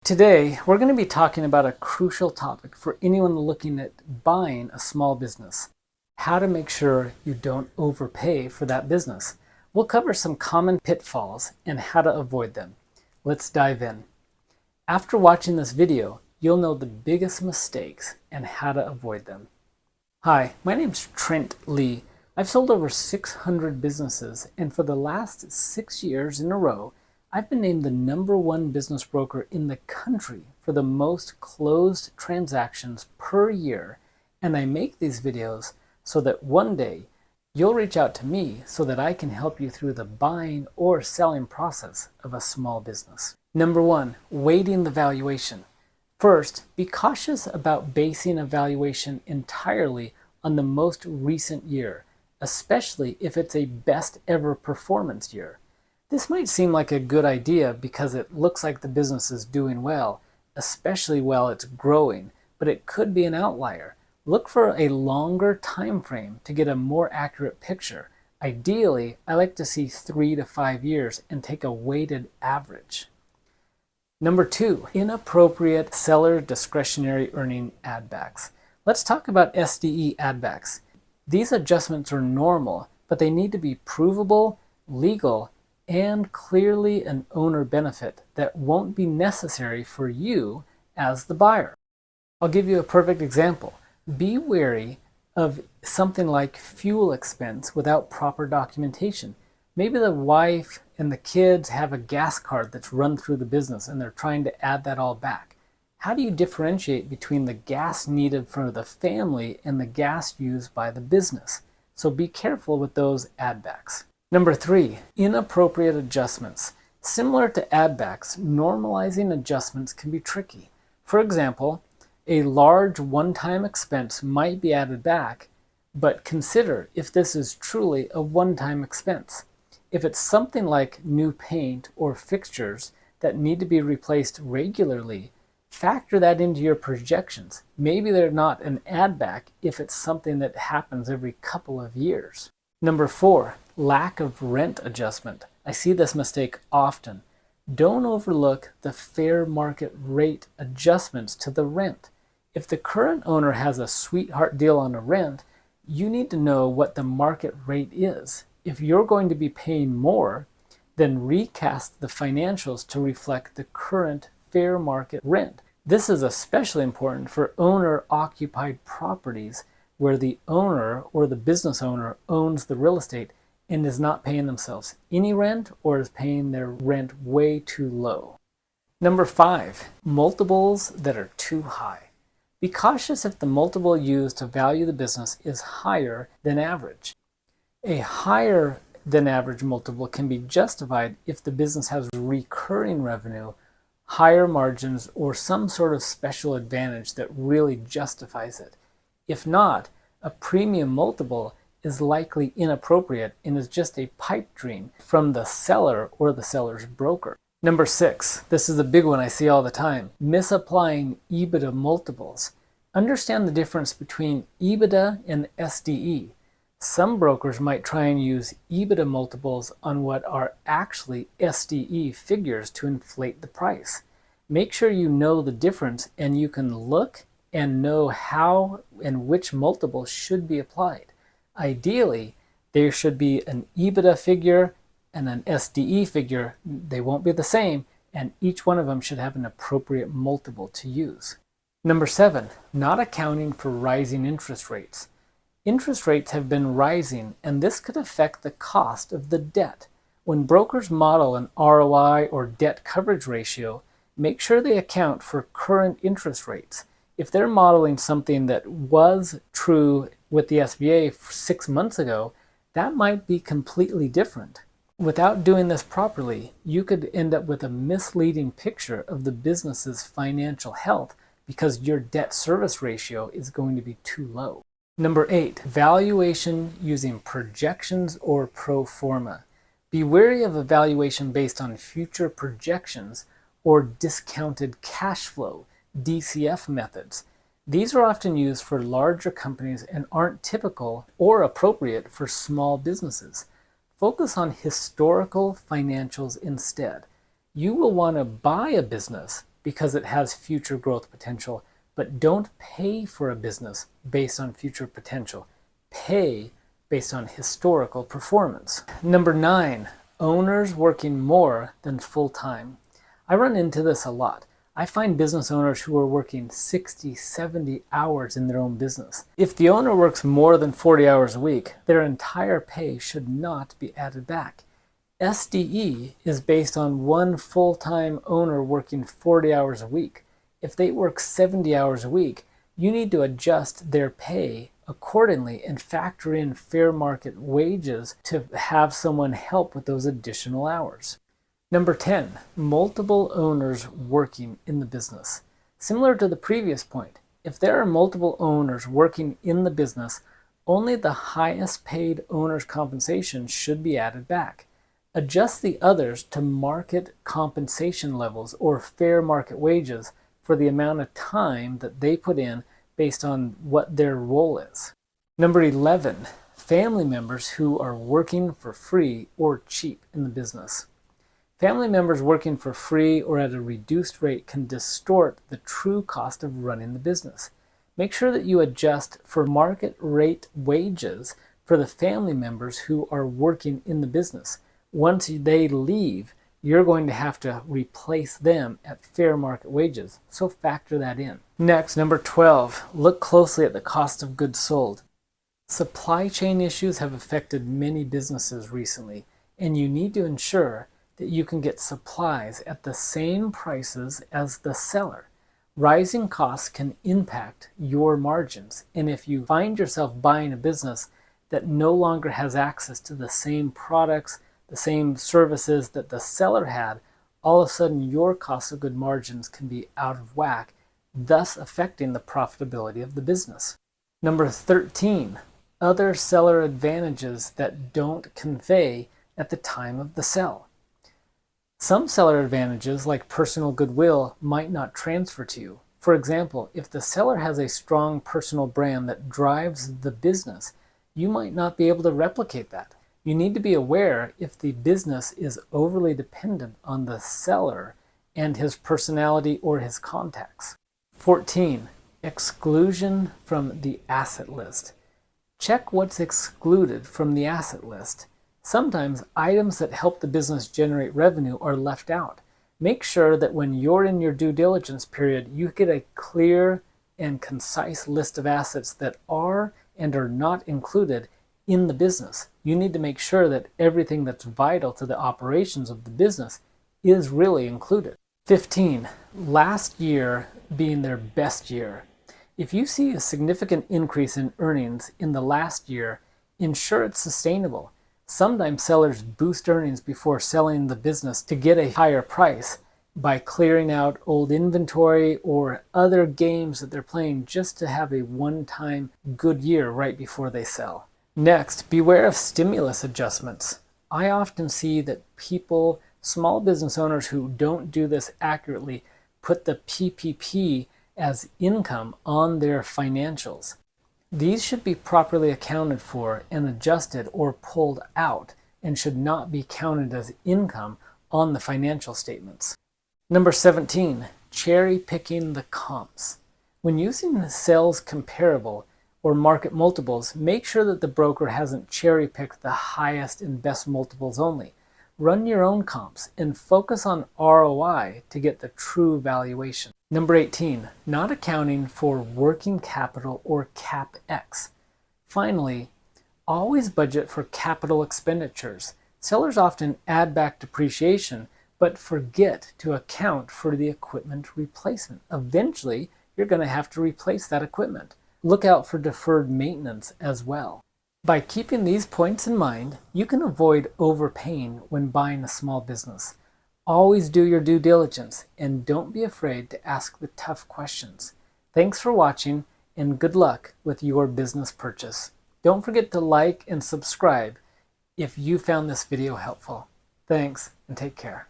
Today, we're going to be talking about a crucial topic for anyone looking at buying a small business. How to make sure you don't overpay for that business. We'll cover some common pitfalls and how to avoid them. Let's dive in. After watching this video, you'll know the biggest mistakes and how to avoid them. Hi, my name's Trent Lee. I've sold over 600 businesses, and for the last 6 years in a row, I've been named the #1 business broker in the country for the most closed transactions per year, and I make these videos so that one day you'll reach out to me so that I can help you through the buying or selling process of a small business. Number 1, weighting the valuation. First, be cautious about basing a valuation entirely on the most recent year, especially if it's a best ever performance year. This might seem like a good idea because it looks like the business is doing well, especially while it's growing, but it could be an outlier. Look for a longer time frame to get a more accurate picture. Ideally, I like to see 3 to 5 years and take a weighted average. Number 2, inappropriate seller discretionary earning addbacks. Let's talk about SDE addbacks. These adjustments are normal, but they need to be provable, legal, and clearly an owner benefit that won't be necessary for you as the buyer. I'll give you a perfect example. Be wary of something like fuel expense without proper documentation. Maybe the wife and the kids have a gas card that's run through the business and they're trying to add that all back. How do you differentiate between the gas needed for the family and the gas used by the business? So be careful with those addbacks. Number 3, inappropriate adjustments. Similar to addbacks, normalizing adjustments can be tricky. For example, a large one-time expense might be added back, but consider if this is truly a one-time expense. If it's something like new paint or fixtures that need to be replaced regularly, factor that into your projections. Maybe they're not an add-back if it's something that happens every couple of years. Number 4, lack of rent adjustment. I see this mistake often. Don't overlook the fair market rate adjustments to the rent. If the current owner has a sweetheart deal on a rent, you need to know what the market rate is. If you're going to be paying more, then recast the financials to reflect the current fair market rent. This is especially important for owner-occupied properties where the owner or the business owner owns the real estate and is not paying themselves any rent or is paying their rent way too low. Number 5, multiples that are too high. Be cautious if the multiple used to value the business is higher than average. A higher than average multiple can be justified if the business has recurring revenue, higher margins, or some sort of special advantage that really justifies it. If not, a premium multiple is likely inappropriate and is just a pipe dream from the seller or the seller's broker. Number 6, this is a big one I see all the time, misapplying EBITDA multiples. Understand the difference between EBITDA and SDE. Some brokers might try and use EBITDA multiples on what are actually SDE figures to inflate the price. Make sure you know the difference and you can look and know how and which multiple should be applied. Ideally, there should be an EBITDA figure and an SDE figure. They won't be the same, and each one of them should have an appropriate multiple to use. Number 7, not accounting for rising interest rates. Interest rates have been rising, and this could affect the cost of the debt. When brokers model an ROI or debt coverage ratio, make sure they account for current interest rates. If they're modeling something that was true with the SBA 6 months ago, that might be completely different. Without doing this properly, you could end up with a misleading picture of the business's financial health because your debt service ratio is going to be too low. Number 8, valuation using projections or pro forma. Be wary of a valuation based on future projections or discounted cash flow, DCF methods. These are often used for larger companies and aren't typical or appropriate for small businesses. Focus on historical financials instead. You will want to buy a business because it has future growth potential, but don't pay for a business based on future potential. Pay based on historical performance. Number 9, owners working more than full-time. I run into this a lot. I find business owners who are working 60, 70 hours in their own business. If the owner works more than 40 hours a week, their entire pay should not be added back. SDE is based on one full-time owner working 40 hours a week. If they work 70 hours a week, you need to adjust their pay accordingly and factor in fair market wages to have someone help with those additional hours. Number 10, multiple owners working in the business. Similar to the previous point, if there are multiple owners working in the business, only the highest paid owner's compensation should be added back. Adjust the others to market compensation levels or fair market wages for the amount of time that they put in based on what their role is. Number 11, family members who are working for free or cheap in the business. Family members working for free or at a reduced rate can distort the true cost of running the business. Make sure that you adjust for market rate wages for the family members who are working in the business. Once they leave, you're going to have to replace them at fair market wages, so factor that in. Next, number 12, look closely at the cost of goods sold. Supply chain issues have affected many businesses recently, and you need to ensure that you can get supplies at the same prices as the seller. Rising costs can impact your margins, and if you find yourself buying a business that no longer has access to the same products, the same services that the seller had, all of a sudden your cost of good margins can be out of whack, thus affecting the profitability of the business. Number 13, other seller advantages that don't convey at the time of the sell. Some seller advantages, like personal goodwill, might not transfer to you. For example, if the seller has a strong personal brand that drives the business, you might not be able to replicate that. You need to be aware if the business is overly dependent on the seller and his personality or his contacts. 14, exclusion from the asset list. Check what's excluded from the asset list. Sometimes items that help the business generate revenue are left out. Make sure that when you're in your due diligence period, you get a clear and concise list of assets that are and are not included in the business. You need to make sure that everything that's vital to the operations of the business is really included. 15, last year being their best year. If you see a significant increase in earnings in the last year, ensure it's sustainable. Sometimes sellers boost earnings before selling the business to get a higher price by clearing out old inventory or other games that they're playing just to have a one-time good year right before they sell. Next, beware of stimulus adjustments. I often see that people, small business owners who don't do this accurately, put the PPP as income on their financials. These should be properly accounted for and adjusted or pulled out and should not be counted as income on the financial statements. Number 17, cherry picking the comps. When using the sales comparable or market multiples, make sure that the broker hasn't cherry-picked the highest and best multiples only. Run your own comps and focus on ROI to get the true valuation. Number 18, not accounting for working capital or CapEx. Finally, always budget for capital expenditures. Sellers often add back depreciation, but forget to account for the equipment replacement. Eventually, you're going to have to replace that equipment. Look out for deferred maintenance as well. By keeping these points in mind, you can avoid overpaying when buying a small business. Always do your due diligence and don't be afraid to ask the tough questions. Thanks for watching and good luck with your business purchase. Don't forget to like and subscribe if you found this video helpful. Thanks and take care.